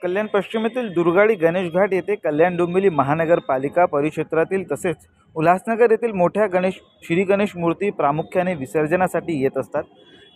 कल्याण पश्चिमेतील दुर्गाडी गणेश घाट येथे कल्याण डोंबिवली महानगरपालिका परिक्षेत्रातील तसेच उल्हासनगर येथील मोठ्या श्री गणेश मूर्ती प्रामुख्याने विसर्जनासाठी येत असतात।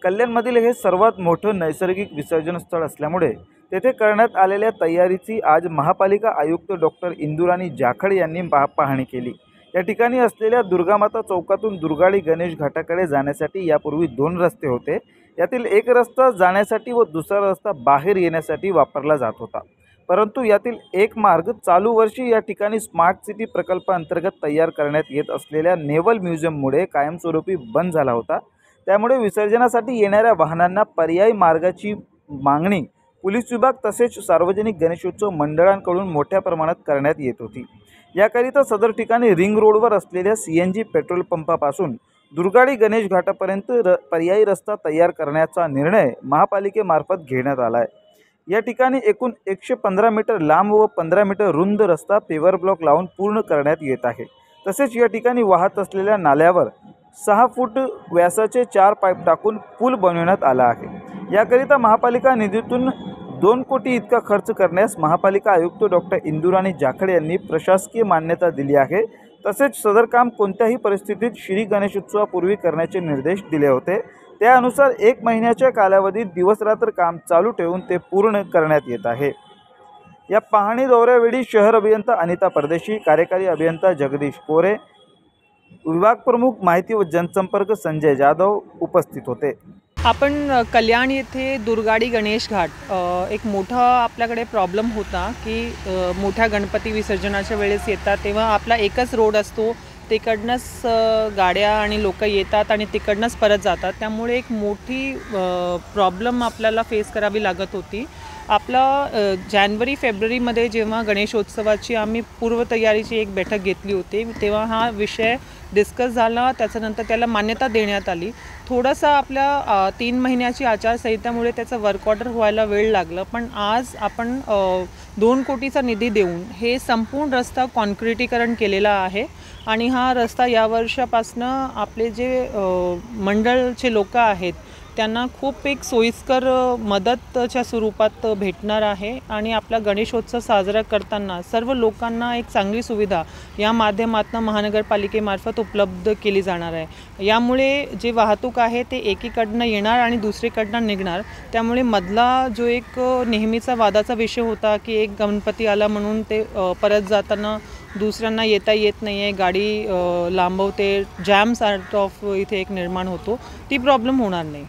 कल्याणमधील हे सर्वात मोठं नैसर्गिक विसर्जन स्थळ असल्यामुळे तेथे करण्यात आलेल्या तयारीची आज महापालिका आयुक्त डॉक्टर इंदुराणी जाखड यांनी पाहणी केली। या ठिकाणी असलेल्या दुर्गामाता चौकातून दुर्गाडी गणेश घाटाकडे जाण्यासाठी यापूर्वी 2 रस्ते होते। यातील एक रस्ता जाण्यासाठी व दुसरा रस्ता बाहेर येण्यासाठी वापरला जात होता, परंतु यातील एक मार्ग चालू वर्षी या ठिकाणी स्मार्ट सिटी प्रकल्पाअंतर्गत तयार करण्यात येत असलेल्या नेवल म्युझियममुळे कायमस्वरूपी बंद झाला होता। त्यामुळे विसर्जनासाठी येणाऱ्या वाहनांना पर्यायी मार्गाची मागणी पोलीस विभाग तसेच सार्वजनिक गणेशोत्सव मंडळांकडून मोठ्या प्रमाणात करण्यात येत होती। याकरिता सदर ठिकाणी रिंग रोडवर असलेल्या CNG पेट्रोल पंपापासून दुर्गाडी गणेश घाटापर्यंत पर्यायी रस्ता तयार करण्याचा निर्णय महापालिकेमार्फत घेण्यात आला आहे। या ठिकाणी एकूण 115 मीटर लांब व 15 मीटर रुंद रस्ता पेवर ब्लॉक लावून पूर्ण करण्यात येत आहे। तसेच या ठिकाणी वाहत असलेल्या नाल्यावर 6 फूट व्यासाचे 4 पाईप टाकून पूल बनवण्यात आला आहे। याकरिता महापालिका निधीतून 2 कोटी इतका खर्च करण्यास महापालिका आयुक्त डॉक्टर इंदुराणी जाखड यांनी प्रशासकीय मान्यता दिली आहे। तसेच सदर काम कोणत्याही परिस्थितीत श्री गणेशोत्सवापूर्वी करण्याचे निर्देश दिले होते। त्यानुसार 1 महिन्याच्या कालावधीत दिवसरात्र काम चालू ठेवून ते पूर्ण करण्यात येत आहे। या पाहणी दौऱ्यावेळी शहर अभियंता अनिता परदेशी, कार्यकारी अभियंता जगदीश कोरे, विभाग प्रमुख माहिती व जनसंपर्क संजय जाधव उपस्थित होते। आपण कल्याण येथे दुर्गाडी गणेश घाट एक मोठा आपल्याकडे प्रॉब्लेम होता की मोठ्या गणपती विसर्जनाच्या वेळेस येतात तेव्हा आपला एकच रोड असतो, तिकडनंच गाड्या आणि लोक येतात आणि तिकडनंच परत जातात। त्यामुळे एक मोठी प्रॉब्लेम आपल्याला फेस करावी लागत होती। आपला जानेवारी-फेब्रुवारीमध्ये जेव्हा गणेशोत्सवाची आम्ही पूर्वतयारीची एक बैठक घेतली होती तेव्हा हा विषय डिस्कस झाला, त्याच्यानंतर त्याला मान्यता देण्यात आली। थोडासा आपल्या 3 महिन्याची आचारसंहितेमुळे त्याचं वर्क ऑर्डर व्हायला वेळ लागला, पण आज आपण 2 कोटीचा निधी देऊन हे संपूर्ण रस्ता कॉन्क्रिटीकरण केलेला आहे आणि हा रस्ता या वर्षापासनं आपले जे मंडळचे लोक आहेत त्यांना खूप एक सोयीस्कर मदतच्या स्वरूपात भेटणार आहे आणि आपला गणेशोत्सव साजरा करताना सर्व लोकांना एक चांगली सुविधा या माध्यमातून महानगरपालिकेमार्फत उपलब्ध केली जाणार आहे। यामुळे जे वाहतूक आहे ते एकीकडनं येणार आणि दुसरीकडनं निघणार। त्यामुळे मधला जो एक नेहमीचा वादाचा विषय होता की एक गणपती आला म्हणून ते परत जाताना दुसऱ्यांना येता येत नाही आहे, गाडी लांबवते, जॅम्स आउट ऑफ इथे एक निर्माण होतो, ती प्रॉब्लेम होणार नाही।